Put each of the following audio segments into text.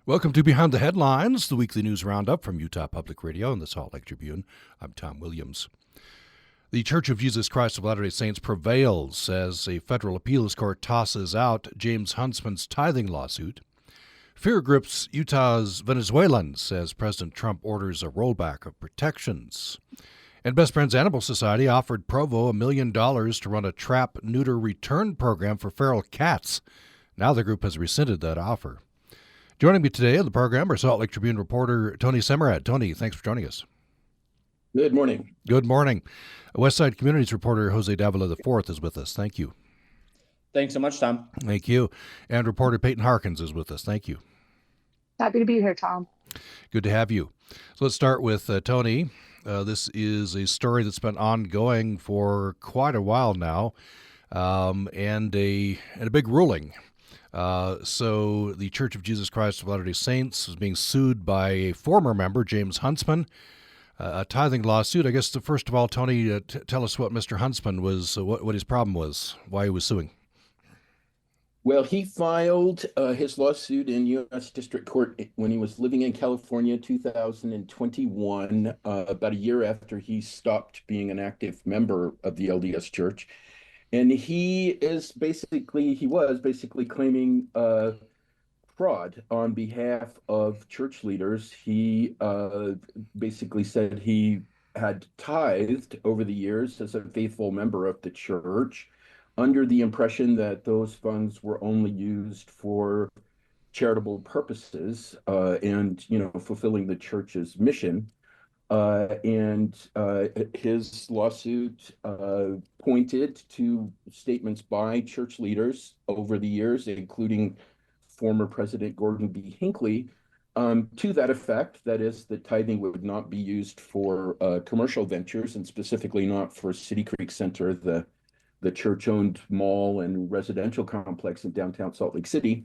Welcome to Behind the Headlines, the weekly news roundup from Utah Public Radio and the Salt Lake Tribune. I'm Tom Williams. The Church of Jesus Christ of Latter-day Saints prevails as a federal appeals court tosses out James Huntsman's tithing lawsuit. Fear grips Utah's Venezuelans as President Trump orders a rollback of protections. And Best Friends Animal Society offered Provo $1 million to run a trap neuter return program for feral cats. Now the group has rescinded that offer. Joining me today on the program are Salt Lake Tribune reporter Tony Semerad. Tony, thanks for joining us. Good morning. Good morning. Westside Communities reporter Jose Davila IV is with us. Thank you. Thanks so much, Tom. Thank you. And reporter Peyton Harkins is with us. Thank you. Happy to be here, Tom. Good to have you. So let's start with Tony. This is a story that's been ongoing for quite a while now, and a big ruling. So the Church of Jesus Christ of Latter-day Saints is being sued by a former member, James Huntsman, a tithing lawsuit. I guess, first of all, Tony, tell us what Mr. Huntsman was, what his problem was, why he was suing. Well, he filed his lawsuit in U.S. District Court when he was living in California in 2021, about a year after he stopped being an active member of the LDS Church. And he was basically claiming fraud on behalf of church leaders. He basically said he had tithed over the years as a faithful member of the church, under the impression that those funds were only used for charitable purposes and fulfilling the church's mission. His lawsuit pointed to statements by church leaders over the years, including former President Gordon B. Hinckley, to that effect. That is, that tithing would not be used for commercial ventures, and specifically not for City Creek Center, the church-owned mall and residential complex in downtown Salt Lake City.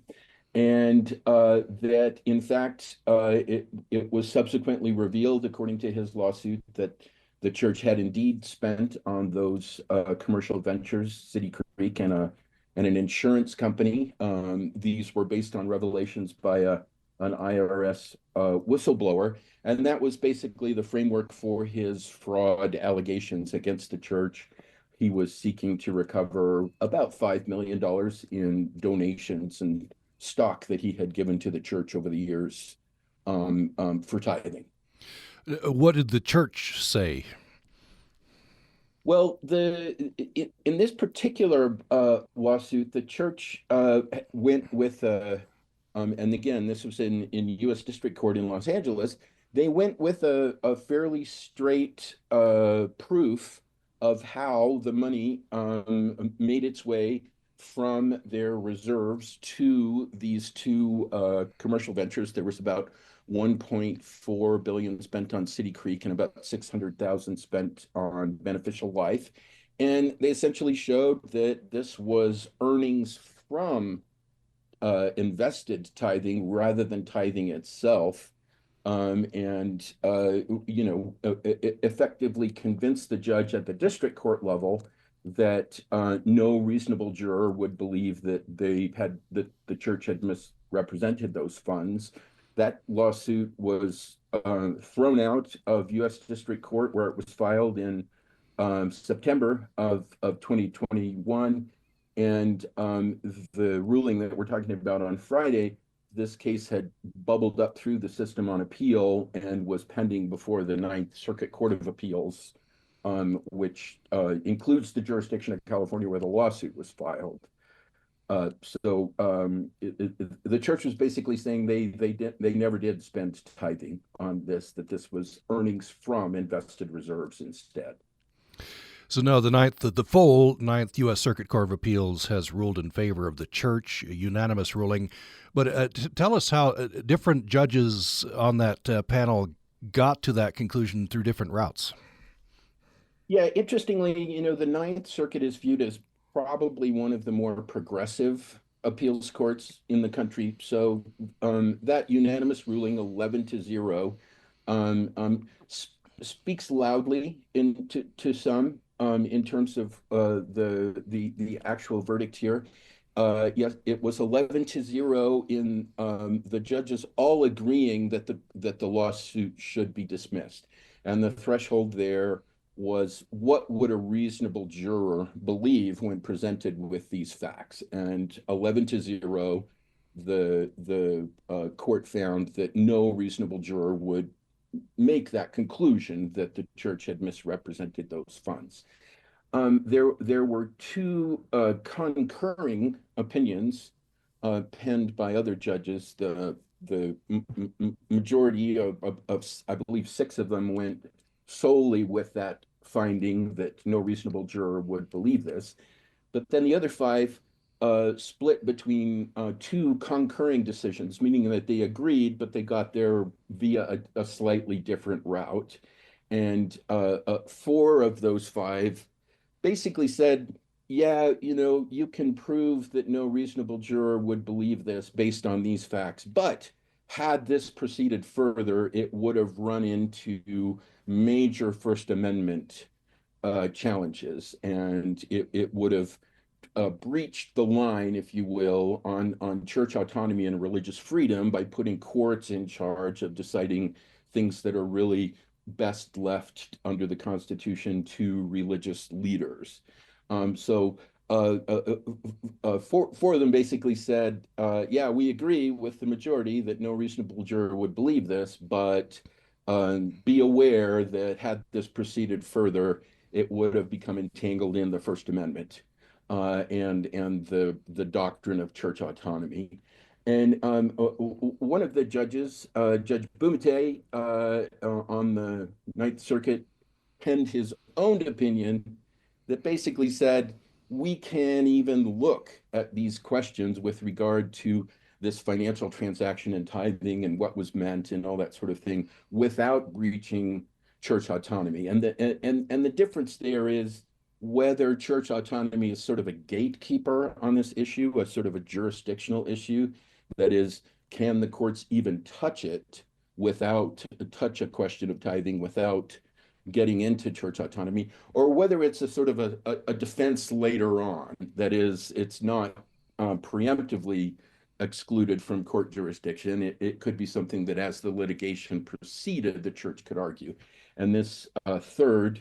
And that, in fact, it was subsequently revealed, according to his lawsuit, that the church had indeed spent on those commercial ventures, City Creek and an insurance company. These were based on revelations by an IRS whistleblower, and that was basically the framework for his fraud allegations against the church. He was seeking to recover about $5 million in donations and stock that he had given to the church over the years for tithing. What did the church say? Well, in this particular lawsuit, the church went with, and again, this was in U.S. District Court in Los Angeles, they went with a fairly straight proof of how the money made its way from their reserves to these two commercial ventures. There was about $1.4 billion spent on City Creek and about $600,000 spent on Beneficial Life. And they essentially showed that this was earnings from invested tithing rather than tithing itself. Effectively convinced the judge at the district court level that no reasonable juror would believe that the church had misrepresented those funds. That lawsuit was thrown out of U.S. District Court, where it was filed in September of 2021. And the ruling that we're talking about on Friday, this case had bubbled up through the system on appeal and was pending before the Ninth Circuit Court of Appeals, which includes the jurisdiction of California where the lawsuit was filed. The church was basically saying they never did spend tithing on this, that this was earnings from invested reserves instead. So no, the full Ninth U.S. Circuit Court of Appeals has ruled in favor of the church, a unanimous ruling. But tell us how different judges on that panel got to that conclusion through different routes. Yeah, interestingly, the Ninth Circuit is viewed as probably one of the more progressive appeals courts in the country. So that unanimous ruling, 11-0, speaks loudly to some in terms of the actual verdict here. Yes, it was 11-0 in the judges all agreeing that the lawsuit should be dismissed. And the threshold there was, what would a reasonable juror believe when presented with these facts? And 11-0, the court found that no reasonable juror would make that conclusion that the church had misrepresented those funds. There were two concurring opinions penned by other judges. The majority of, I believe, six of them went solely with that finding that no reasonable juror would believe this. But then the other five split between two concurring decisions, meaning that they agreed, but they got there via a slightly different route. And four of those five basically said, yeah, you can prove that no reasonable juror would believe this based on these facts. But had this proceeded further, it would have run into major First Amendment challenges, and it would have breached the line, if you will, on church autonomy and religious freedom by putting courts in charge of deciding things that are really best left under the Constitution to religious leaders. So four of them basically said, yeah, we agree with the majority that no reasonable juror would believe this, but be aware that had this proceeded further, it would have become entangled in the First Amendment and the doctrine of church autonomy. And one of the judges, Judge Bumate, on the Ninth Circuit, penned his own opinion that basically said, we can't even look at these questions with regard to this financial transaction and tithing and what was meant and all that sort of thing without breaching church autonomy. And the difference there is whether church autonomy is sort of a gatekeeper on this issue, a sort of a jurisdictional issue. That is, can the courts even touch a question of tithing without getting into church autonomy, or whether it's a sort of a defense later on. That is, it's not preemptively excluded from court jurisdiction. It could be something that as the litigation proceeded, the church could argue. And this third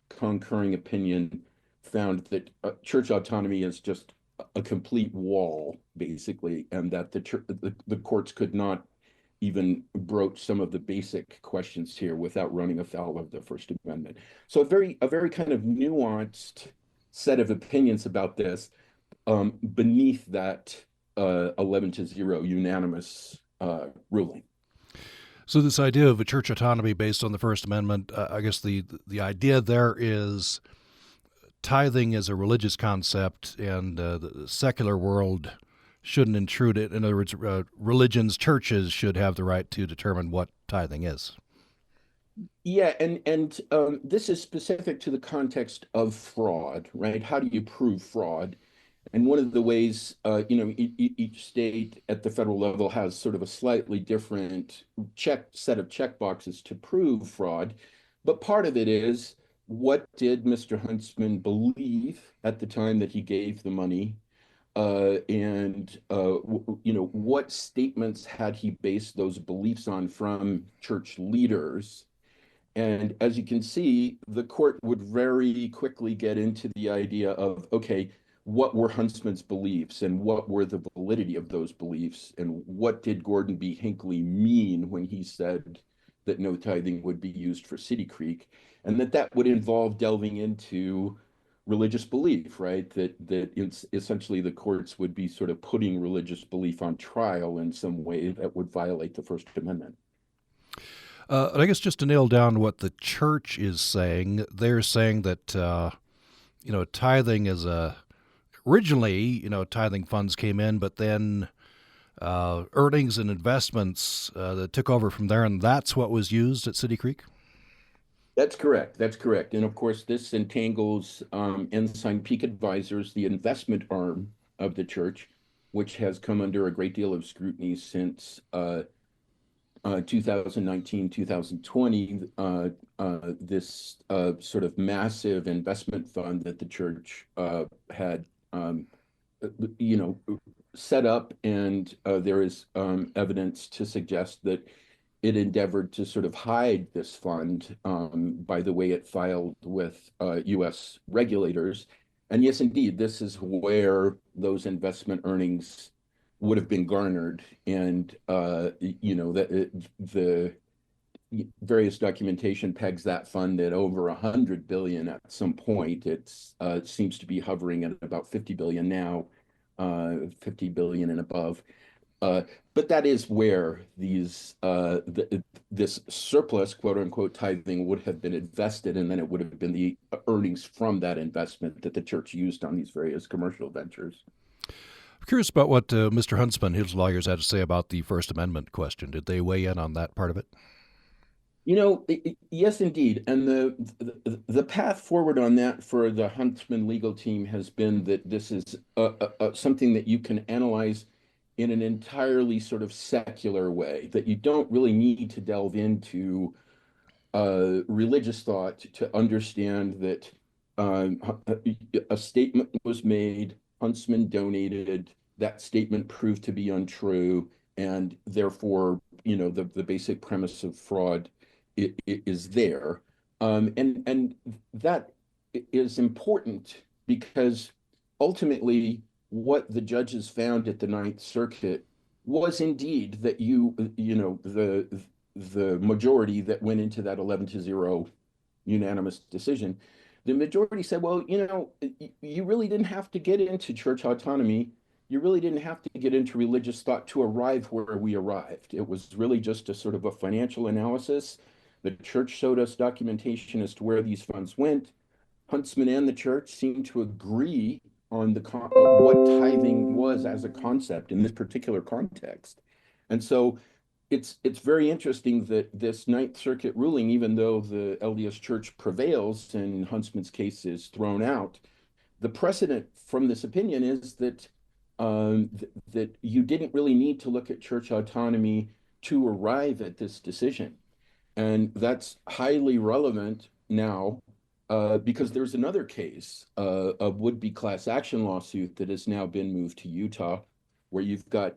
concurring opinion found that church autonomy is just a complete wall, basically, and that the courts could not even broach some of the basic questions here without running afoul of the First Amendment. So a very kind of nuanced set of opinions about this beneath that 11-0 unanimous ruling. So this idea of a church autonomy based on the First Amendment, I guess the idea there is tithing is a religious concept, and the secular world shouldn't intrude it. In other words, religions, churches should have the right to determine what tithing is. Yeah, and this is specific to the context of fraud, right? How do you prove fraud? And one of the ways, each state at the federal level has sort of a slightly different set of check boxes to prove fraud. But part of it is, what did Mr. Huntsman believe at the time that he gave the money? What statements had he based those beliefs on from church leaders? And as you can see, the court would very quickly get into the idea of, okay, what were Huntsman's beliefs and what were the validity of those beliefs? And what did Gordon B. Hinckley mean when he said that no tithing would be used for City Creek? And that would involve delving into religious belief, right? That essentially the courts would be sort of putting religious belief on trial in some way that would violate the First Amendment. And I guess just to nail down what the church is saying, they're saying that, tithing is originally, tithing funds came in, but then earnings and investments that took over from there, and that's what was used at City Creek? That's correct. That's correct. And of course, this entangles Ensign Peak Advisors, the investment arm of the church, which has come under a great deal of scrutiny since 2019, 2020, this sort of massive investment fund that the church had you know, set up, and there is evidence to suggest that it endeavored to sort of hide this fund by the way it filed with U.S. regulators. And yes, indeed, this is where those investment earnings would have been garnered. And, the various documentation pegs that fund at over 100 billion at some point. It seems to be hovering at about 50 billion now, 50 billion and above. Uh, but that is where this surplus, quote unquote, tithing would have been invested, and then it would have been the earnings from that investment that the church used on these various commercial ventures. I'm curious about what Mr. Huntsman, his lawyers, had to say about the First Amendment question. Did they weigh in on that part of it? Yes, indeed. And the path forward on that for the Huntsman legal team has been that this is something that you can analyze in an entirely sort of secular way, that you don't really need to delve into religious thought to understand that um, a statement was made, Huntsman donated, that statement proved to be untrue, and therefore, the basic premise of fraud is there. And that is important because ultimately what the judges found at the Ninth Circuit was indeed that the majority that went into that 11-0 unanimous decision, the majority said, well, you really didn't have to get into church autonomy. You really didn't have to get into religious thought to arrive where we arrived. It was really just a sort of a financial analysis. The church showed us documentation as to where these funds went. Huntsman and the church seemed to agree on what tithing was as a concept in this particular context. And so it's very interesting that this Ninth Circuit ruling, even though the LDS Church prevails and Huntsman's case is thrown out, the precedent from this opinion is that that you didn't really need to look at church autonomy to arrive at this decision. And that's highly relevant now because there's another case, a would-be class action lawsuit that has now been moved to Utah, where you've got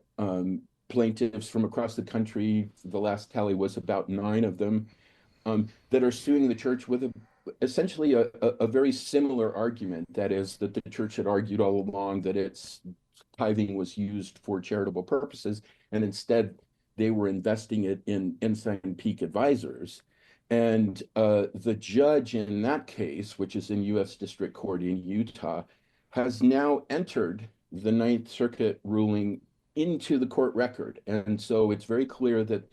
plaintiffs from across the country. The last tally was about 9 of them that are suing the church with essentially a very similar argument. That is that the church had argued all along that its tithing was used for charitable purposes, and instead they were investing it in Ensign Peak Advisors. And the judge in that case, which is in U.S. District Court in Utah, has now entered the Ninth Circuit ruling into the court record. And so it's very clear that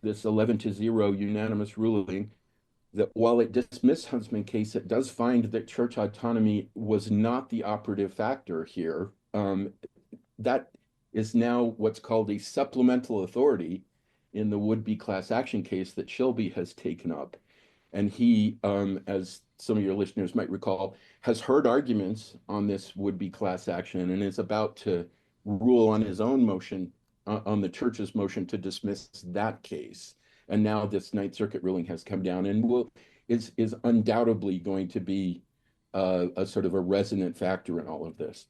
this 11-0 unanimous ruling, that while it dismissed Huntsman's case, it does find that church autonomy was not the operative factor here. That is now what's called a supplemental authority in the would-be class action case that Shelby has taken up. And he, as some of your listeners might recall, has heard arguments on this would-be class action and is about to rule on his own motion, on the church's motion to dismiss that case. And now this Ninth Circuit ruling has come down and is undoubtedly going to be a sort of a resonant factor in all of this.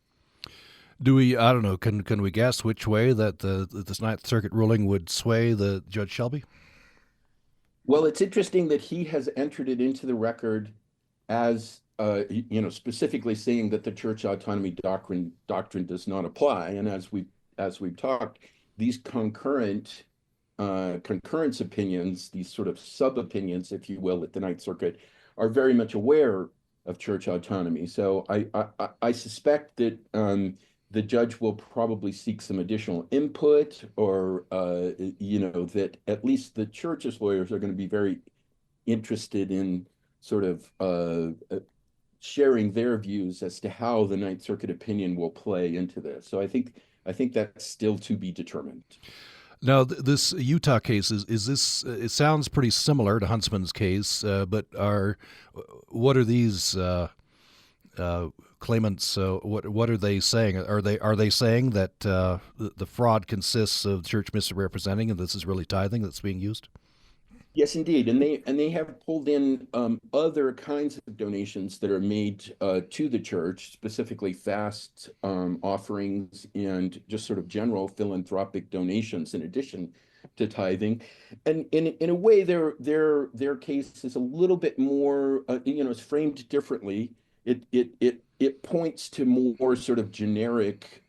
Do we? I don't know. Can we guess which way that this Ninth Circuit ruling would sway the Judge Shelby? Well, it's interesting that he has entered it into the record as specifically saying that the church autonomy doctrine does not apply. And as we've talked, these concurrence opinions, these sort of sub opinions, if you will, at the Ninth Circuit, are very much aware of church autonomy. So I suspect that the judge will probably seek some additional input, or that at least the church's lawyers are going to be very interested in sort of sharing their views as to how the Ninth Circuit opinion will play into this. So I think that's still to be determined. Now, this Utah case is this? It sounds pretty similar to Huntsman's case, but what are these claimants? What are they saying? Are they saying that the fraud consists of the church misrepresenting, and this is really tithing that's being used? Yes, indeed, and they have pulled in other kinds of donations that are made to the church, specifically fast offerings and just sort of general philanthropic donations in addition to tithing. And in a way, their case is a little bit more, it's framed differently. It points to more sort of generic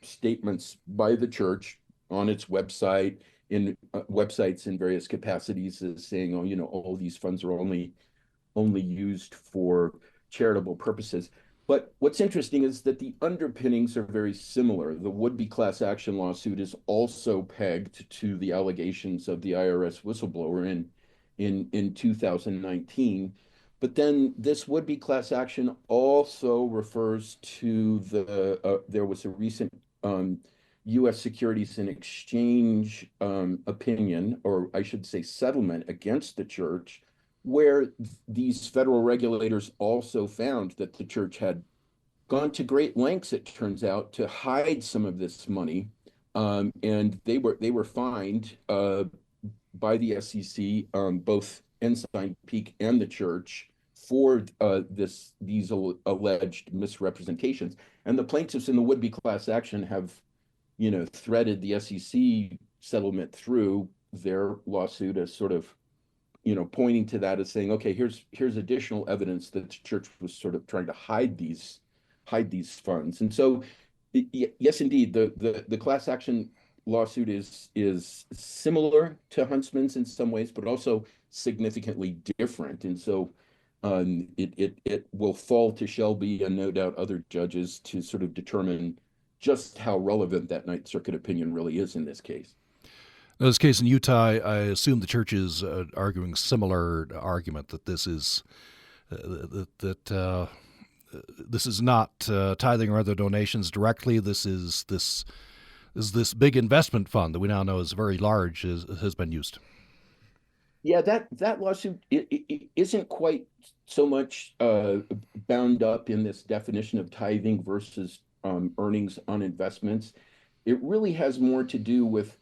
statements by the church on its website, in websites in various capacities, as saying, oh, all these funds are only used for charitable purposes. But what's interesting is that the underpinnings are very similar. The would-be class action lawsuit is also pegged to the allegations of the IRS whistleblower in 2019. But then this would-be class action also refers to there was a recent U.S. Securities and Exchange opinion, or I should say settlement against the church, where these federal regulators also found that the church had gone to great lengths, it turns out, to hide some of this money, and they were fined by the SEC, both Ensign Peak and the church, for these alleged misrepresentations. And the plaintiffs in the would-be class action have threaded the SEC settlement through their lawsuit as sort of, pointing to that as saying, okay, here's additional evidence that the church was sort of trying to hide these funds. And so, yes, indeed, the class action lawsuit is similar to Huntsman's in some ways, but also significantly different. And so it will fall to Shelby and no doubt other judges to sort of determine just how relevant that Ninth Circuit opinion really is in this case. In this case in Utah, I assume the church is arguing similar argument that this is this is not tithing or other donations directly. This is this big investment fund that we now know is very large has been used. Yeah, that lawsuit it isn't quite so much bound up in this definition of tithing versus earnings on investments. It really has more to do with,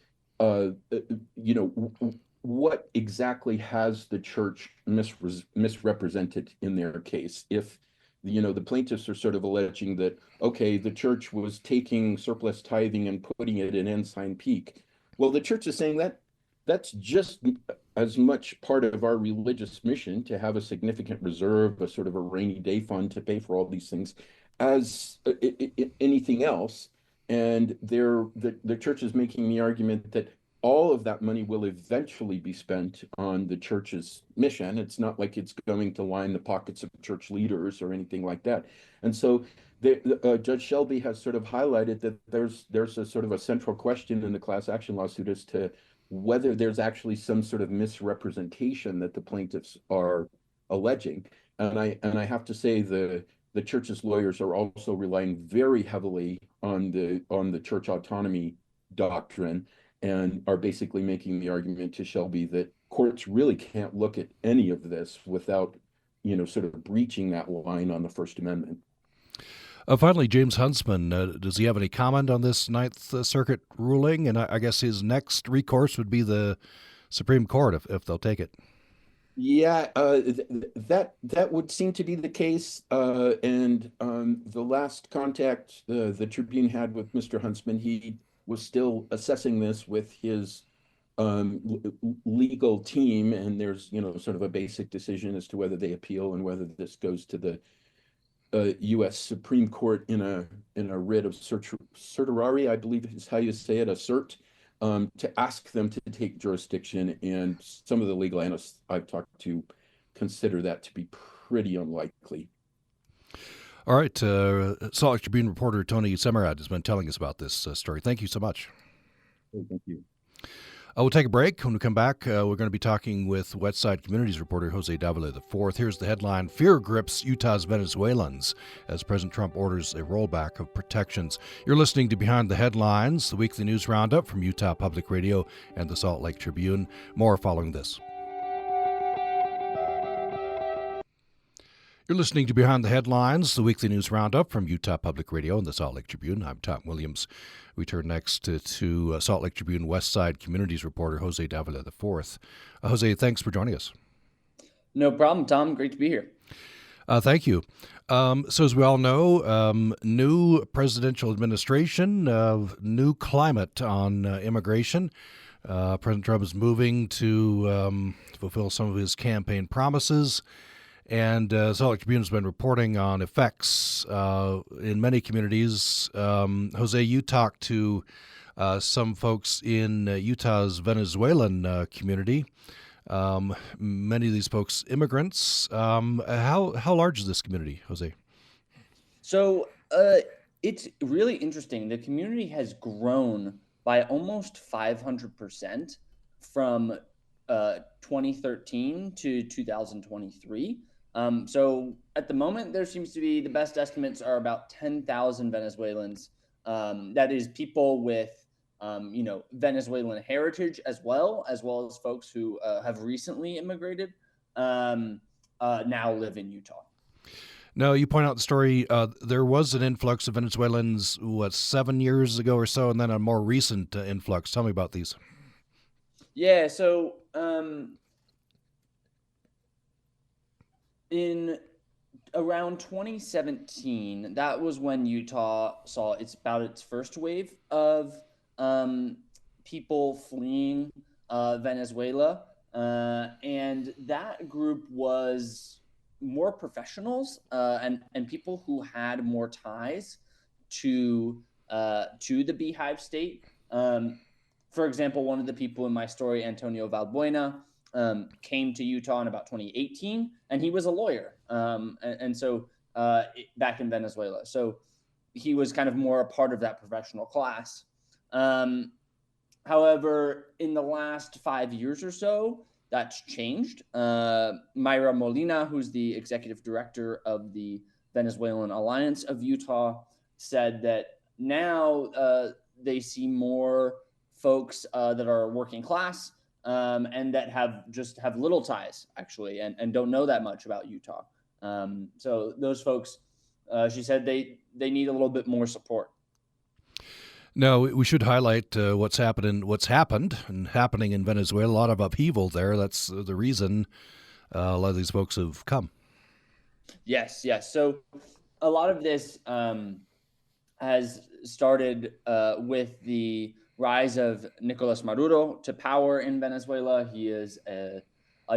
what exactly has the church misrepresented in their case. If, the plaintiffs are sort of alleging that, okay, the church was taking surplus tithing and putting it in Ensign Peak. Well, the church is saying that that's just as much part of our religious mission to have a significant reserve, a sort of a rainy day fund to pay for all these things, as anything else. And the church is making the argument that all of that money will eventually be spent on the church's mission. It's not like it's going to line the pockets of church leaders or anything like that. And so Judge Shelby has sort of highlighted that there's a sort of a central question in the class action lawsuit as to whether there's actually some sort of misrepresentation that the plaintiffs are alleging. And I have to say the church's lawyers are also relying very heavily on the church autonomy doctrine, and are basically making the argument to Shelby that courts really can't look at any of this without, sort of breaching that line on the First Amendment. Finally, James Huntsman, does he have any comment on this Ninth Circuit ruling? And I guess his next recourse would be the Supreme Court if they'll take it. Yeah, that would seem to be the case. And the last contact the Tribune had with Mr. Huntsman, he was still assessing this with his legal team, and there's sort of a basic decision as to whether they appeal and whether this goes to the U.S. Supreme Court in a writ of certiorari, I believe is how you say it, a cert, to ask them to take jurisdiction. And some of the legal analysts I've talked to consider that to be pretty unlikely. All right. Salt Lake Tribune reporter Tony Semerad has been telling us about this story. Thank you so much. Oh, thank you. We'll take a break. When we come back, we're going to be talking with Westside Communities reporter Jose Davila IV. Here's the headline: Fear grips Utah's Venezuelans as President Trump orders a rollback of protections. You're listening to Behind the Headlines, the weekly news roundup from Utah Public Radio and the Salt Lake Tribune. More following this. You're listening to Behind the Headlines, the weekly news roundup from Utah Public Radio and the Salt Lake Tribune. I'm Tom Williams. We turn next to Salt Lake Tribune West Side Communities reporter Jose Davila IV. Jose, thanks for joining us. No problem, Tom. Great to be here. Thank you. So as we all know, new presidential administration, new climate on immigration. President Trump is moving to fulfill some of his campaign promises. And Salt Lake Tribune has been reporting on effects in many communities. Jose, you talked to some folks in Utah's Venezuelan community. Many of these folks immigrants. How large is this community, Jose? So it's really interesting. The community has grown by almost 500% from 2013 to 2023. So at the moment, there seems to be, the best estimates are about 10,000 Venezuelans. That is people with, Venezuelan heritage as well as folks who have recently immigrated, now live in Utah. Now, you point out the story, there was an influx of Venezuelans, 7 years ago or so, and then a more recent influx. Tell me about these. Yeah, so in around 2017, that was when Utah saw its first wave of people fleeing Venezuela, and that group was more professionals and people who had more ties to the Beehive State. For example, one of the people in my story, Antonio Valbuena, came to Utah in about 2018, and he was a lawyer, and so back in Venezuela. So he was kind of more a part of that professional class. However, in the last 5 years or so, that's changed. Mayra Molina, who's the executive director of the Venezuelan Alliance of Utah, said that now they see more folks that are working class and that have little ties, actually, and don't know that much about Utah. So those folks, she said, they need a little bit more support. No, we should highlight what's happened and happening in Venezuela. A lot of upheaval there. That's the reason a lot of these folks have come. Yes. So a lot of this has started with the rise of Nicolas Maduro to power in Venezuela. He is a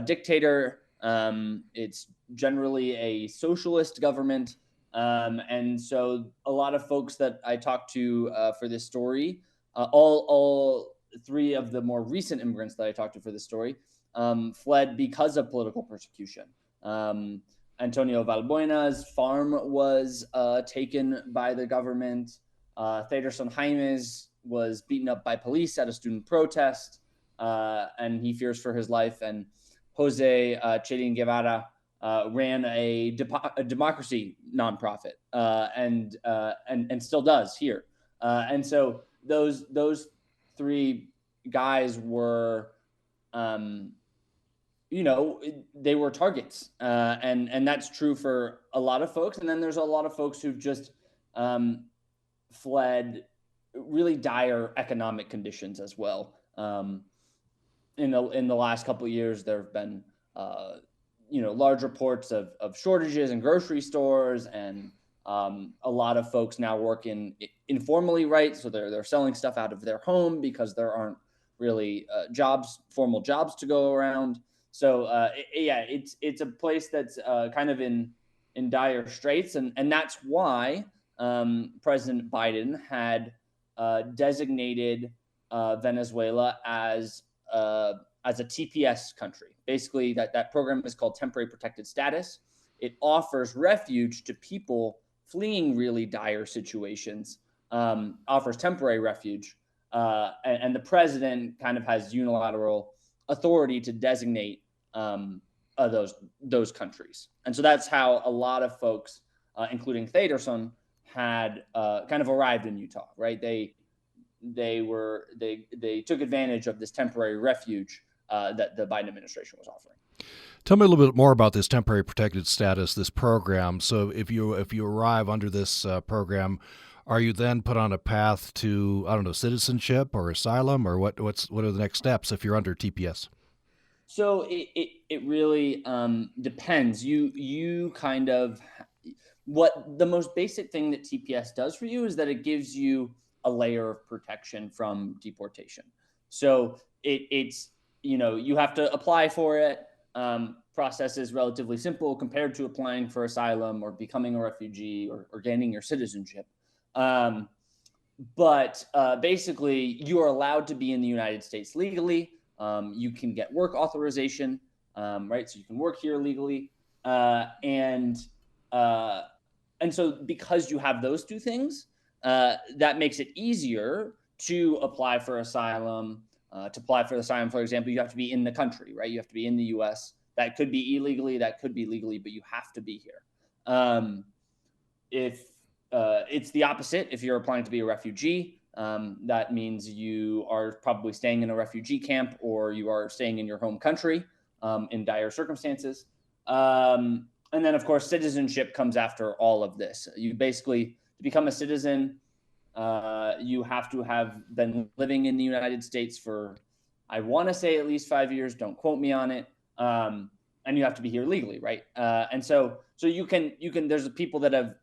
dictator. It's generally a socialist government. And so a lot of folks that I talked to for this story, all three of the more recent immigrants that I talked to for this story, fled because of political persecution. Antonio Valbuena's farm was taken by the government. Thederson Jaimes was beaten up by police at a student protest, and he fears for his life. And Jose Chedin Guevara ran a democracy nonprofit, and still does here. And so those three guys were, they were targets, and that's true for a lot of folks. And then there's a lot of folks who've just fled really dire economic conditions as well. In the last couple of years, there have been large reports of shortages in grocery stores, and a lot of folks now work informally, right? So they're selling stuff out of their home because there aren't really formal jobs to go around. So it's a place that's kind of in dire straits, and that's why President Biden had designated Venezuela as a TPS country. Basically, that program is called Temporary Protected Status. It offers refuge to people fleeing really dire situations, offers temporary refuge, and the president kind of has unilateral authority to designate those countries. And so that's how a lot of folks, including Thederson, had kind of arrived in Utah, right? They took advantage of this temporary refuge that the Biden administration was offering. Tell me a little bit more about this temporary protected status, this program. So if you arrive under this program, are you then put on a path to, I don't know, citizenship or asylum, or what are the next steps if you're under TPS? So it really depends. You kind of, what the most basic thing that TPS does for you is that it gives you a layer of protection from deportation. So it's you have to apply for it. Process is relatively simple compared to applying for asylum or becoming a refugee or gaining your citizenship. But basically, you are allowed to be in the United States legally. You can get work authorization, right? So you can work here legally, and so because you have those two things, that makes it easier to apply for asylum. To apply for asylum, for example, you have to be in the country, right? You have to be in the U.S. That could be illegally, that could be legally, but you have to be here. If it's the opposite, if you're applying to be a refugee, that means you are probably staying in a refugee camp or you are staying in your home country in dire circumstances. And then, of course, citizenship comes after all of this. You basically, to become a citizen, you have to have been living in the United States for, I want to say, at least 5 years. Don't quote me on it. And you have to be here legally, right? And so you can. There's people that have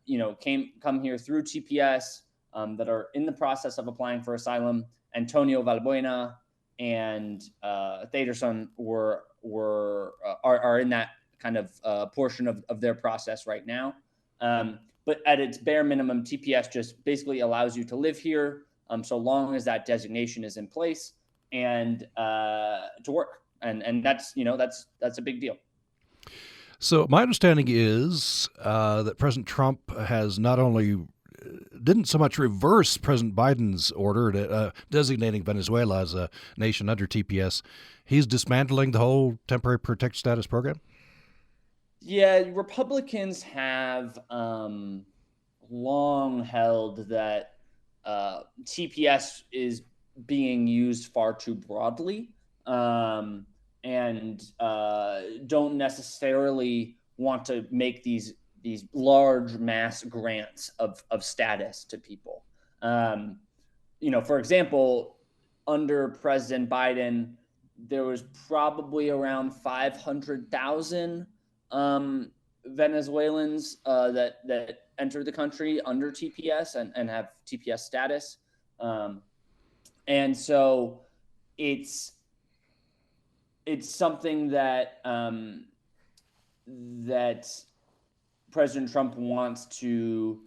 come here through TPS that are in the process of applying for asylum. Antonio Valbuena and Thaderson are in that kind of portion of their process right now. But at its bare minimum, TPS just basically allows you to live here so long as that designation is in place and to work. And that's a big deal. So my understanding is that President Trump has not only didn't so much reverse President Biden's order designating Venezuela as a nation under TPS, he's dismantling the whole temporary protected status program. Yeah, Republicans have long held that TPS is being used far too broadly. And don't necessarily want to make these large mass grants of status to people. For example, under President Biden, there was probably around 500,000 Venezuelans that entered the country under TPS and have TPS status. And so it's something that that President Trump wants to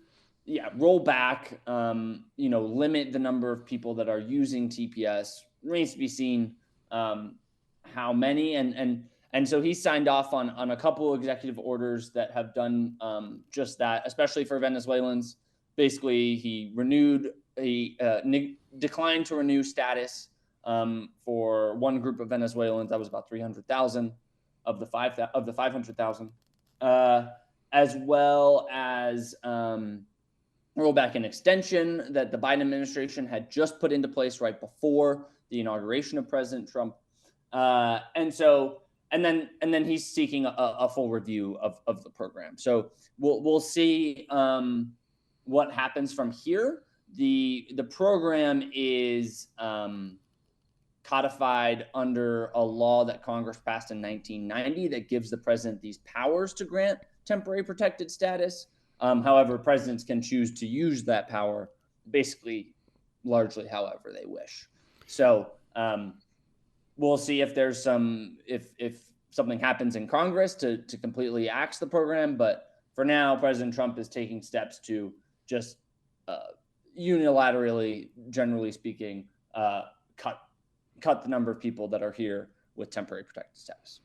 roll back, limit the number of people that are using TPS. Remains to be seen how many, and so he signed off on a couple executive orders that have done just that, especially for Venezuelans. Basically, he declined to renew status for one group of Venezuelans. That was about 300,000 of the 500,000, as well as roll back an extension that the Biden administration had just put into place right before the inauguration of President Trump. And then he's seeking a full review of the program. So we'll see what happens from here. The program is codified under a law that Congress passed in 1990 that gives the president these powers to grant temporary protected status. However, presidents can choose to use that power basically largely however they wish. So we'll see if there's if something happens in Congress to completely axe the program. But for now, President Trump is taking steps to just unilaterally, generally speaking, cut the number of people that are here with temporary protected status.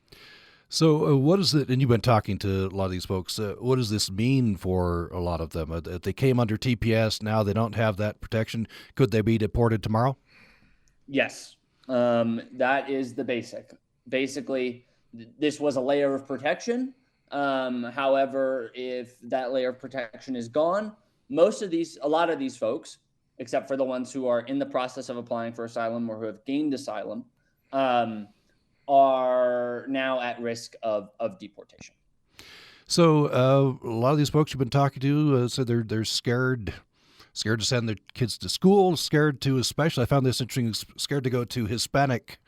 So what is it, and you've been talking to a lot of these folks, what does this mean for a lot of them? If they came under TPS, now they don't have that protection. Could they be deported tomorrow? Yes, that is the basic. Basically, this was a layer of protection. However, if that layer of protection is gone, a lot of these folks, except for the ones who are in the process of applying for asylum or who have gained asylum, are now at risk of deportation. So a lot of these folks you've been talking to said they're scared to send their kids to school, scared to, especially, I found this interesting, scared to go to Hispanic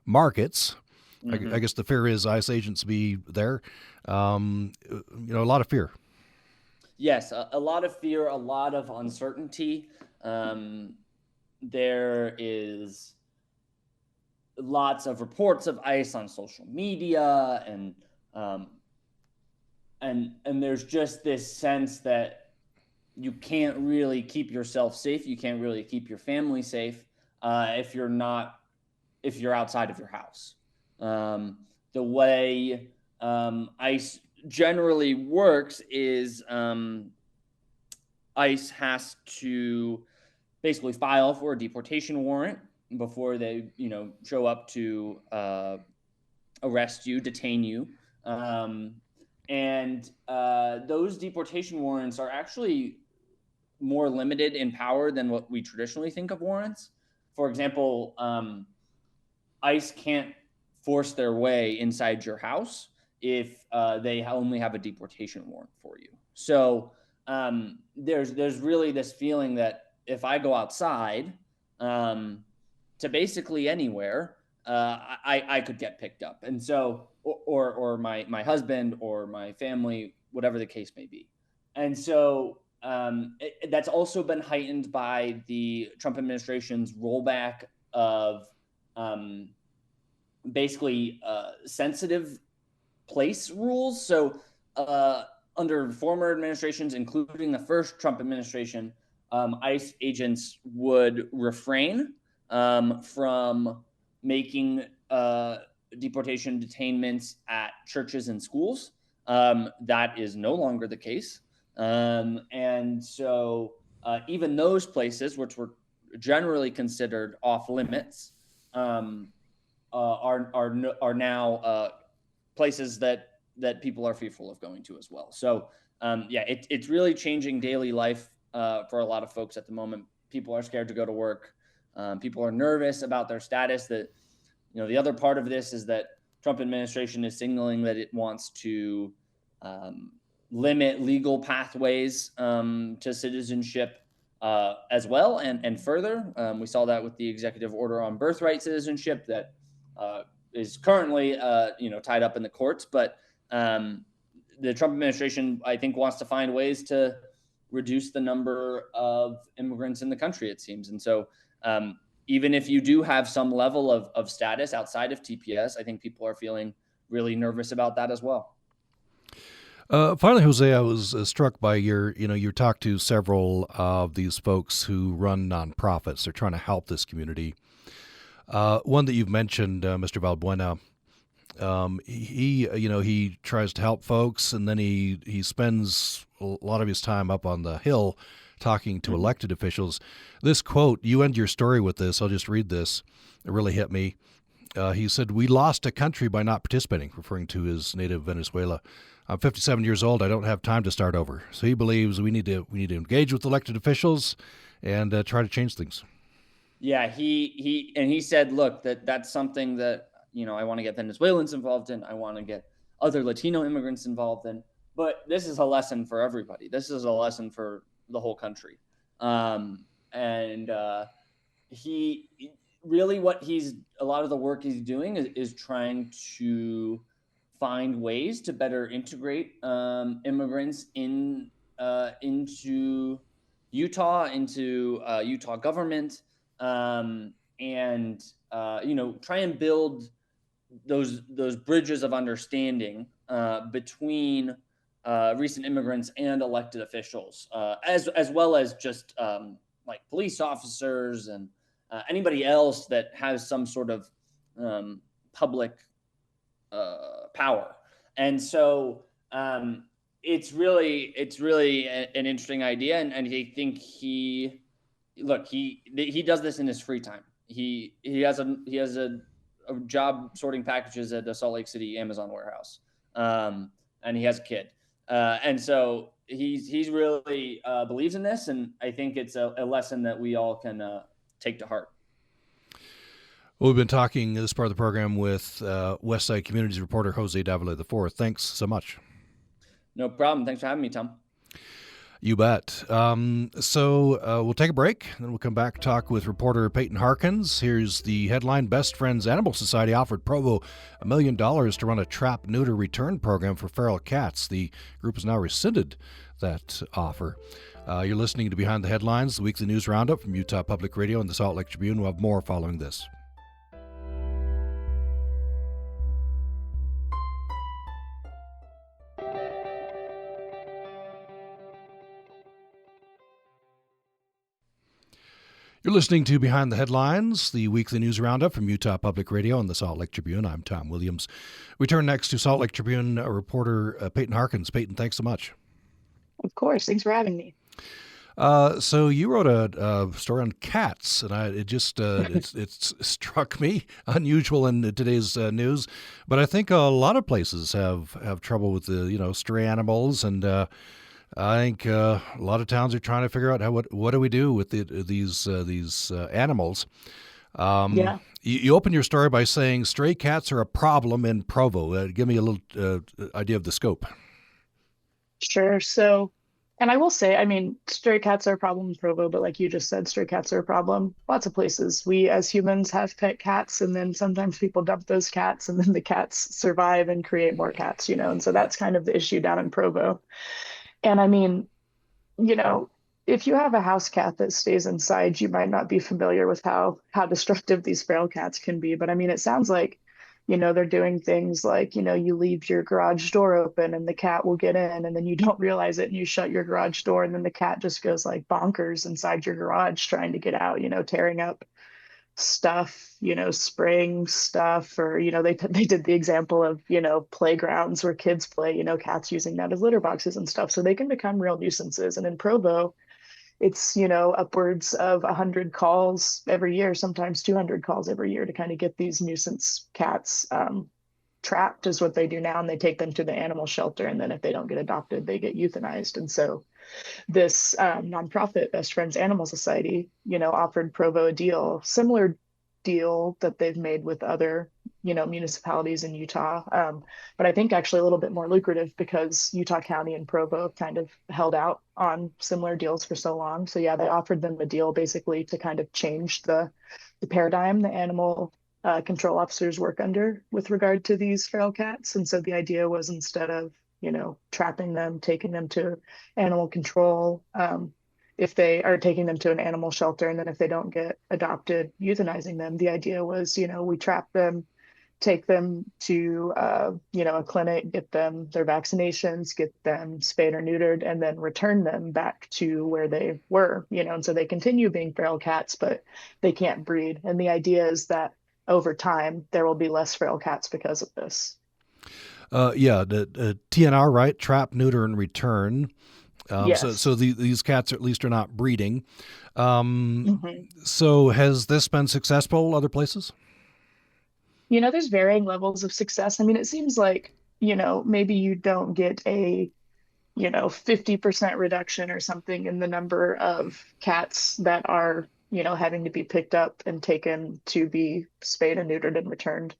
markets. I guess the fear is ICE agents be there. A lot of fear. Yes, a lot of fear, a lot of uncertainty. There is lots of reports of ICE on social media, and there's just this sense that you can't really keep yourself safe. You can't really keep your family safe if you're outside of your house. The way ICE generally works is ICE has to basically file for a deportation warrant before they, show up to arrest you, detain you. And those deportation warrants are actually more limited in power than what we traditionally think of warrants. For example, ICE can't force their way inside your house if they only have a deportation warrant for you. So there's really this feeling that if I go outside to basically anywhere, I could get picked up. And so, or my husband or my family, whatever the case may be. And so that's also been heightened by the Trump administration's rollback of basically sensitive place rules. So under former administrations, including the first Trump administration, ICE agents would refrain from making deportation detainments at churches and schools. That is no longer the case. And so even those places, which were generally considered off limits, are now places that people are fearful of going to as well. So it's really changing daily life for a lot of folks at the moment. People are scared to go to work. People are nervous about their status. That, the other part of this is that Trump administration is signaling that it wants to limit legal pathways to citizenship as well, and further. We saw that with the executive order on birthright citizenship that is currently tied up in the courts. But the Trump administration, I think, wants to find ways to reduce the number of immigrants in the country, it seems. And so even if you do have some level of status outside of TPS, I think people are feeling really nervous about that as well. Finally, Jose, I was struck by you talked to several of these folks who run nonprofits. They're trying to help this community. One that you've mentioned, Mr. Valbuena, he tries to help folks, and then he spends a lot of his time up on the Hill talking to elected officials. This quote, you end your story with this. I'll just read this. It really hit me. He said, "We lost a country by not participating," referring to his native Venezuela. "I'm 57 years old. I don't have time to start over." So he believes we need to engage with elected officials and try to change things. Yeah, he said, look, that's something that I want to get Venezuelans involved in. I want to get other Latino immigrants involved in. But this is a lesson for everybody. This is a lesson for the whole country. He really, a lot of the work he's doing is trying to find ways to better integrate immigrants into Utah, into Utah government, and try and build those bridges of understanding between recent immigrants and elected officials, as well as just like police officers and anybody else that has some sort of public power. And so it's really an interesting idea, and I think he does this in his free time. He has a job sorting packages at the Salt Lake City Amazon warehouse, and he has a kid, and so he's really believes in this, and I think it's a lesson that we all can take to heart. Well, we've been talking this part of the program with Westside Communities reporter Jose Davila IV. Thanks so much. No problem. Thanks for having me, Tom. You bet. We'll take a break, and then we'll come back and talk with reporter Peyton Harkins. Here's the headline. Best Friends Animal Society offered Provo $1 million to run a trap, neuter, return program for feral cats. The group has now rescinded that offer. You're listening to Behind the Headlines, the weekly news roundup from Utah Public Radio and the Salt Lake Tribune. We'll have more following this. You're listening to Behind the Headlines, the weekly news roundup from Utah Public Radio and the Salt Lake Tribune. I'm Tom Williams. We turn next to Salt Lake Tribune reporter Peyton Harkins. Peyton, thanks so much. Of course. Thanks for having me. So you wrote a story on cats, and it struck me unusual in today's news. But I think a lot of places have trouble with the stray animals, and I think a lot of towns are trying to figure out what do we do with these animals. Yeah. You open your story by saying stray cats are a problem in Provo. Give me a little idea of the scope. Sure. So, and I will say, I mean, stray cats are a problem in Provo, but like you just said, stray cats are a problem lots of places. We as humans have pet cats, and then sometimes people dump those cats, and then the cats survive and create more cats, and so that's kind of the issue down in Provo. And I mean, if you have a house cat that stays inside, you might not be familiar with how destructive these feral cats can be. But I mean, it sounds like, they're doing things like, you leave your garage door open and the cat will get in, and then you don't realize it and you shut your garage door, and then the cat just goes like bonkers inside your garage trying to get out, tearing up stuff, spraying stuff, or they did the example of playgrounds where kids play, cats using that as litter boxes and stuff, so they can become real nuisances. And in Provo, it's upwards of 100 calls every year, sometimes 200 calls every year to kind of get these nuisance cats trapped is what they do now, and they take them to the animal shelter, and then if they don't get adopted, they get euthanized. And so this nonprofit, Best Friends Animal Society, offered Provo a similar deal that they've made with other, municipalities in Utah. But I think actually a little bit more lucrative because Utah County and Provo kind of held out on similar deals for so long. So yeah, they offered them a deal basically to kind of change the paradigm the animal control officers work under with regard to these feral cats. And so the idea was, instead of trapping them, taking them to animal control, if they are taking them to an animal shelter, and then if they don't get adopted, euthanizing them. The idea was, we trap them, take them to, a clinic, get them their vaccinations, get them spayed or neutered, and then return them back to where they were, and so they continue being feral cats, but they can't breed. And the idea is that over time, there will be less feral cats because of this. The TNR, right? Trap, neuter, and return. Yes. So these cats at least are not breeding. Mm-hmm. So has this been successful other places? There's varying levels of success. I mean, it seems like, maybe you don't get a, 50% reduction or something in the number of cats that are, having to be picked up and taken to be spayed and neutered and returned.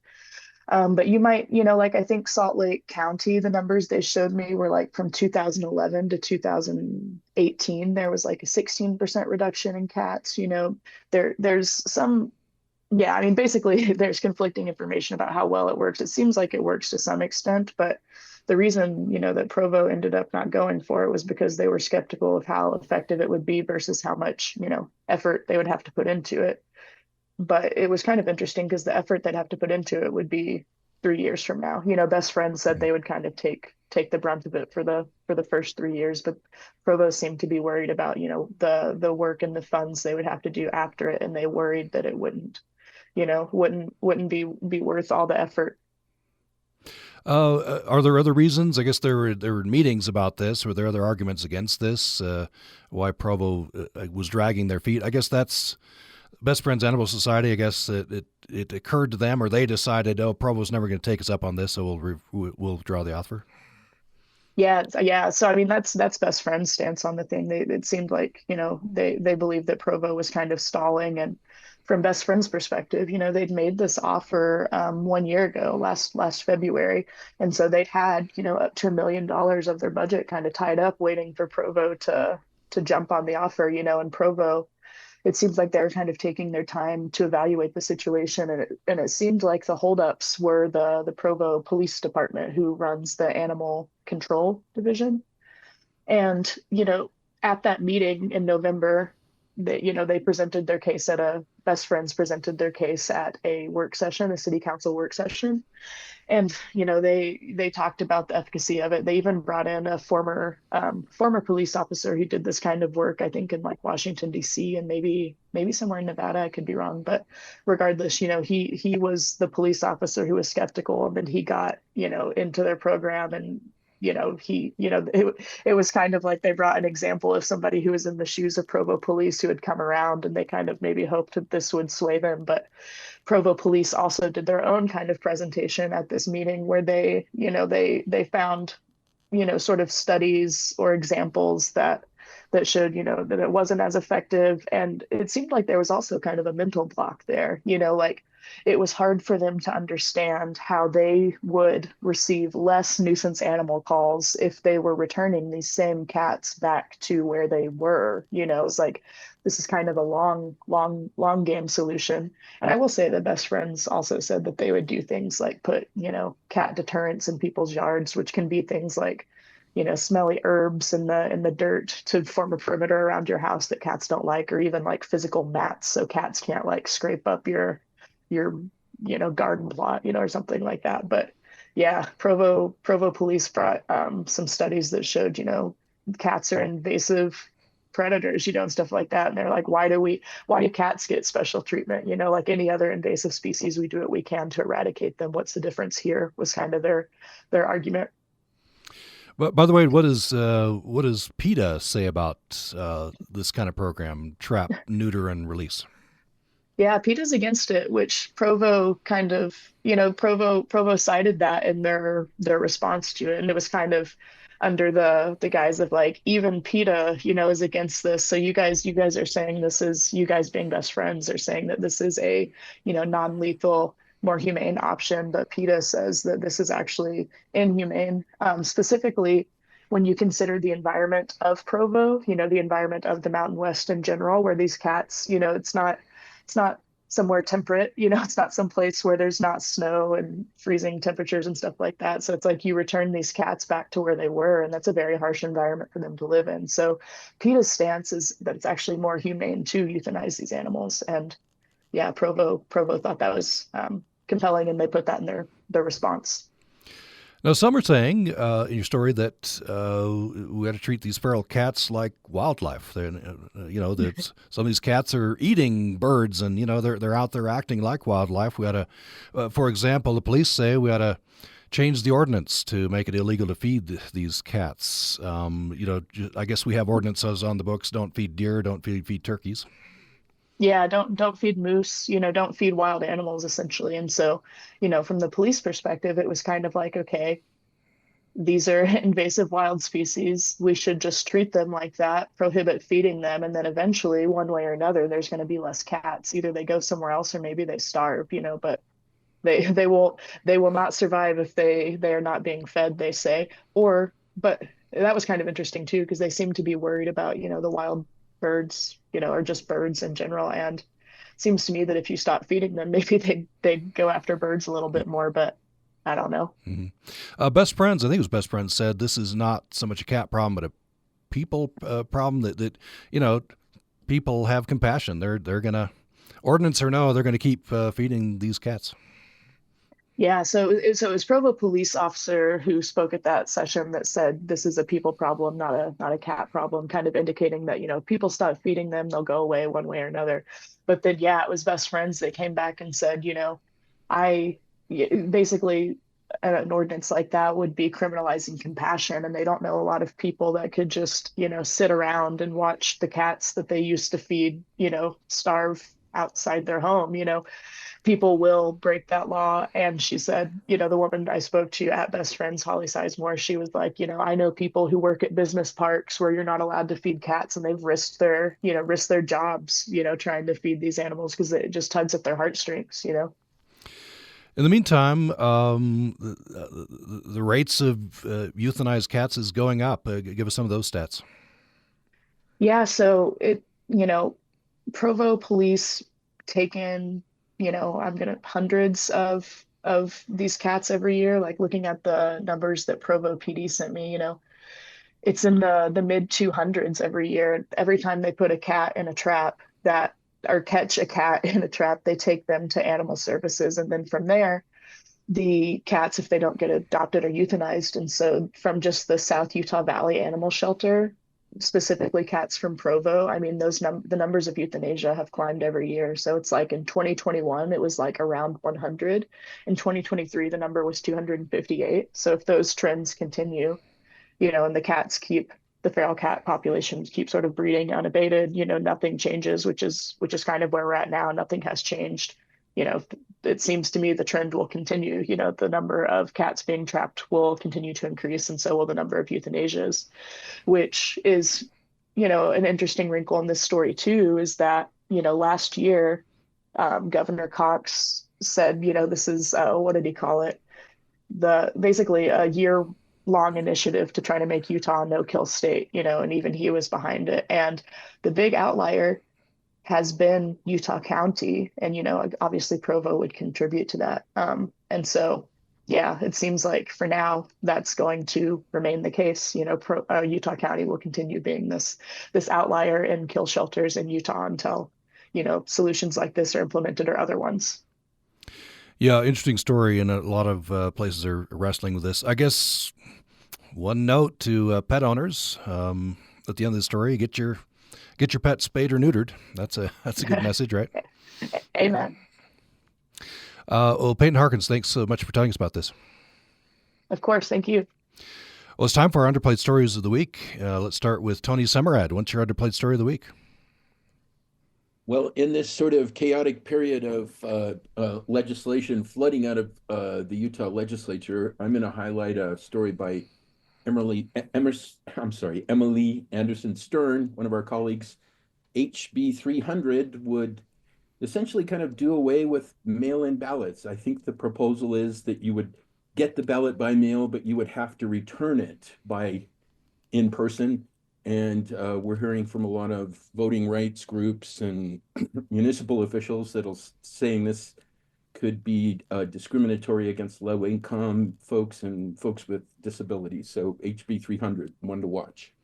But you might, like I think Salt Lake County, the numbers they showed me were like from 2011 to 2018, there was like a 16% reduction in cats. There's some, I mean, basically there's conflicting information about how well it works. It seems like it works to some extent, but the reason, that Provo ended up not going for it was because they were skeptical of how effective it would be versus how much, effort they would have to put into it. But it was kind of interesting because the effort they'd have to put into it would be 3 years from now. Best Friends said they would kind of take the brunt of it for the first 3 years, but Provo seemed to be worried about, the work and the funds they would have to do after it, and they worried that it wouldn't be worth all the effort. Are there other reasons? I guess there were meetings about this. Were there other arguments against this? Why Provo was dragging their feet? I guess that's Best Friends Animal Society. I guess it occurred to them, or they decided, Provo's never going to take us up on this, so we'll withdraw the offer. Yeah. So I mean, that's Best Friends' stance on the thing. It seemed like they believed that Provo was kind of stalling, and from Best Friends' perspective, they'd made this offer 1 year ago, last February, and so they'd had up to $1 million of their budget kind of tied up, waiting for Provo to jump on the offer. And Provo, it seems like they're kind of taking their time to evaluate the situation, and it seemed like the holdups were the Provo Police Department, who runs the animal control division. And at that meeting in November, they presented their case Best Friends presented their case at a work session, a city council work session. And they talked about the efficacy of it. They even brought in a former police officer who did this kind of work, I think in like Washington D.C. and maybe somewhere in Nevada. I could be wrong, but regardless, he was the police officer who was skeptical, and then he got into their program, and it was kind of like they brought an example of somebody who was in the shoes of Provo police who had come around, and they kind of maybe hoped that this would sway them. But Provo police also did their own kind of presentation at this meeting, where they found sort of studies or examples that showed that it wasn't as effective. And it seemed like there was also kind of a mental block there, like it was hard for them to understand how they would receive less nuisance animal calls if they were returning these same cats back to where they were. It's like, this is kind of a long game solution. And I will say that Best Friends also said that they would do things like put cat deterrents in people's yards, which can be things like smelly herbs in the dirt to form a perimeter around your house that cats don't like, or even like physical mats so cats can't like scrape up your garden plot, or something like that. But yeah, Provo police brought some studies that showed cats are invasive predators, and stuff like that. And they're like, why do cats get special treatment? Like any other invasive species, we do what we can to eradicate them. What's the difference here? Was kind of their argument. But by the way, what does PETA say about this kind of program, trap, neuter, and release? Yeah, PETA's against it, which Provo kind of, Provo cited that in their response to it, and it was kind of under the guise of like, even PETA, is against this. So you guys are saying this is, you guys being Best Friends are saying that this is a non-lethal, more humane option, but PETA says that this is actually inhumane. Specifically, when you consider the environment of Provo, the environment of the Mountain West in general, where these cats, it's not somewhere temperate, it's not someplace where there's not snow and freezing temperatures and stuff like that. So it's like you return these cats back to where they were, and that's a very harsh environment for them to live in. So PETA's stance is that it's actually more humane to euthanize these animals. And yeah, Provo thought that was compelling, and they put that in their response. Now, some are saying in your story that we have to treat these feral cats like wildlife. That some of these cats are eating birds, and they're out there acting like wildlife. We ought to, for example, the police say we ought to change the ordinance to make it illegal to feed these cats. I guess we have ordinances on the books: don't feed deer, don't feed turkeys. Yeah, don't feed moose, don't feed wild animals, essentially. And so, from the police perspective, it was kind of like, okay, these are invasive wild species. We should just treat them like that, prohibit feeding them, and then eventually, one way or another, there's going to be less cats. Either they go somewhere else, or maybe they starve, but they will not survive if they are not being fed, they say. But that was kind of interesting too, because they seem to be worried about, the wild birds, or just birds in general. And it seems to me that if you stop feeding them, maybe they'd go after birds a little bit more, but I don't know. Mm-hmm. Best Friends, I think it was Best Friends, said this is not so much a cat problem, but a people problem, that people have compassion. They're gonna, ordinance or no, they're gonna keep feeding these cats. Yeah, so it was Provo police officer who spoke at that session that said this is a people problem, not a cat problem, kind of indicating that, if people stop feeding them, they'll go away one way or another. But then, yeah, it was Best Friends that came back and said, basically an ordinance like that would be criminalizing compassion, and they don't know a lot of people that could just, sit around and watch the cats that they used to feed, starve outside their home. people will break that law. And she said, the woman I spoke to at Best Friends, Holly Sizemore, she was like, I know people who work at business parks where you're not allowed to feed cats, and they've risked their jobs, trying to feed these animals because it just tugs at their heartstrings. In the meantime, the rates of euthanized cats is going up. Give us some of those stats. Yeah, so Provo police take in, hundreds of these cats every year. Like looking at the numbers that Provo PD sent me, it's in the mid 200s every year. Every time they put a cat in a trap or catch a cat in a trap, they take them to animal services, and then from there, the cats, if they don't get adopted, are euthanized. And so from just the South Utah Valley Animal Shelter, specifically cats from Provo, I mean, the numbers of euthanasia have climbed every year. So it's like in 2021, it was like around 100. In 2023, the number was 258. So if those trends continue, and the feral cat populations keep sort of breeding unabated, nothing changes, which is kind of where we're at now. Nothing has changed. It seems to me the trend will continue. The number of cats being trapped will continue to increase, and so will the number of euthanasias, which is, an interesting wrinkle in this story too, is that, last year, Governor Cox said, this is, what did he call it? Basically a year-long initiative to try to make Utah a no-kill state, and even he was behind it. And the big outlier has been Utah County, and obviously Provo would contribute to that. And so, yeah, it seems like for now that's going to remain the case. Utah County will continue being this outlier in kill shelters in Utah until solutions like this are implemented, or other ones. Yeah, interesting story, and a lot of places are wrestling with this. I guess one note to pet owners at the end of the story: get your pet spayed or neutered. That's a good message, right? Amen. Well, Peyton Harkins, thanks so much for telling us about this. Of course, thank you. Well, it's time for our underplayed stories of the week. Let's start with Tony Semerad. What's your underplayed story of the week? Well, in this sort of chaotic period of legislation flooding out of the Utah legislature, I'm going to highlight a story by Emily Anderson Stern, one of our colleagues. HB 300 would essentially kind of do away with mail-in ballots. I think the proposal is that you would get the ballot by mail, but you would have to return it in person. And we're hearing from a lot of voting rights groups and municipal officials that'll saying this could be discriminatory against low-income folks and folks with disabilities. So HB 300, one to watch.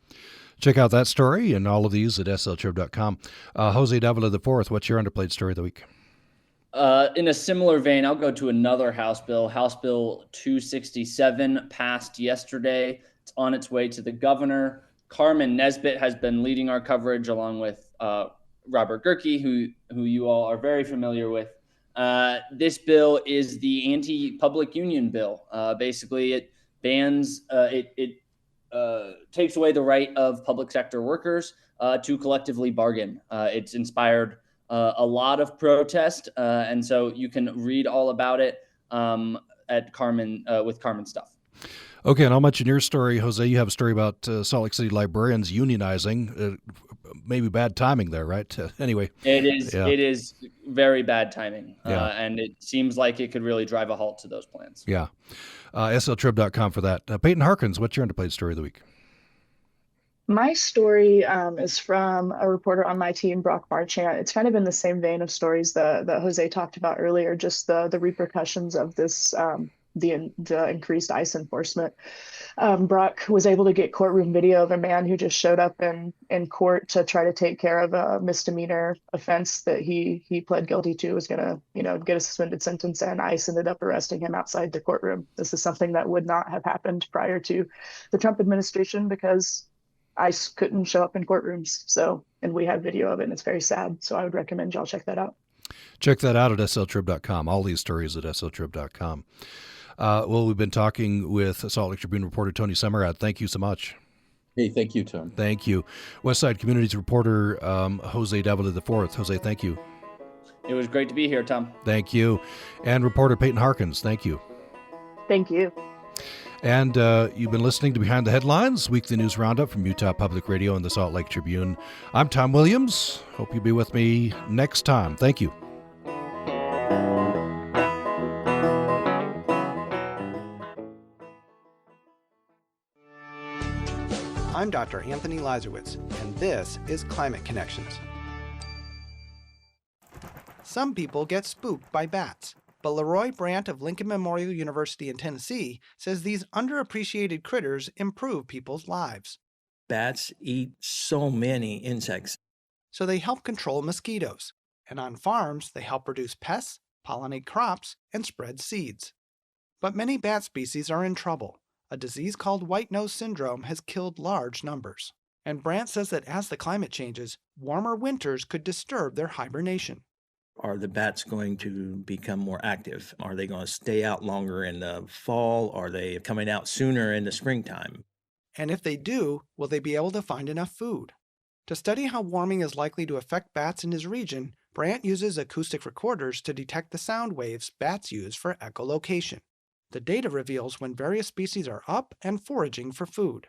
Check out that story and all of these at sltrib.com. Jose Davila IV, what's your underplayed story of the week? In a similar vein, I'll go to another House bill. House Bill 267 passed yesterday. It's on its way to the governor. Carmen Nesbitt has been leading our coverage along with Robert Gerke, who you all are very familiar with. This bill is the anti-public union bill. Basically, it bans, it takes away the right of public sector workers to collectively bargain. It's inspired a lot of protest, and so you can read all about it at Carmen with Carmen Stuff. Okay, and I'll mention your story, Jose. You have a story about Salt Lake City librarians unionizing. Maybe bad timing there, right? Anyway. It is. Yeah. It is very bad timing, Yeah. And it seems like it could really drive a halt to those plans. Yeah. sltrib.com for that. Peyton Harkins, what's your underplayed story of the week? My story is from a reporter on my team, Brock Marchant. It's kind of in the same vein of stories that Jose talked about earlier, just the repercussions of this, the increased ICE enforcement. Brock was able to get courtroom video of a man who just showed up in court to try to take care of a misdemeanor offense that he pled guilty to, was going to, get a suspended sentence, and ICE ended up arresting him outside the courtroom. This is something that would not have happened prior to the Trump administration because ICE couldn't show up in courtrooms. So, and we have video of it, and it's very sad. So I would recommend y'all check that out. Check that out at sltrib.com. All these stories at sltrib.com. Well, we've been talking with Salt Lake Tribune reporter Tony Semerad. Thank you so much. Hey, thank you, Tom. Thank you. Westside Communities reporter Jose Davila IV. Jose, thank you. It was great to be here, Tom. Thank you. And reporter Peyton Harkins, thank you. Thank you. And you've been listening to Behind the Headlines, weekly news roundup from Utah Public Radio and the Salt Lake Tribune. I'm Tom Williams. Hope you'll be with me next time. Thank you. I'm Dr. Anthony Lazarowitz, and this is Climate Connections. Some people get spooked by bats, but Leroy Brandt of Lincoln Memorial University in Tennessee says these underappreciated critters improve people's lives. Bats eat so many insects. So they help control mosquitoes, and on farms they help reduce pests, pollinate crops, and spread seeds. But many bat species are in trouble. A disease called white nose syndrome has killed large numbers. And Brandt says that as the climate changes, warmer winters could disturb their hibernation. Are the bats going to become more active? Are they going to stay out longer in the fall? Are they coming out sooner in the springtime? And if they do, will they be able to find enough food? To study how warming is likely to affect bats in his region, Brandt uses acoustic recorders to detect the sound waves bats use for echolocation. The data reveals when various species are up and foraging for food.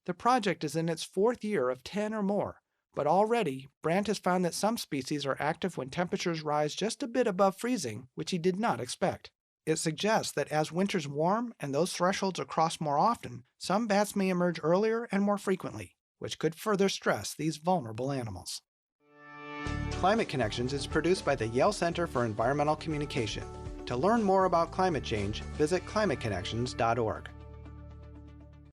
The project is in its 4th year of 10 or more, but already Brandt has found that some species are active when temperatures rise just a bit above freezing, which he did not expect. It suggests that as winters warm and those thresholds are crossed more often, some bats may emerge earlier and more frequently, which could further stress these vulnerable animals. Climate Connections is produced by the Yale Center for Environmental Communication. To learn more about climate change, visit climateconnections.org.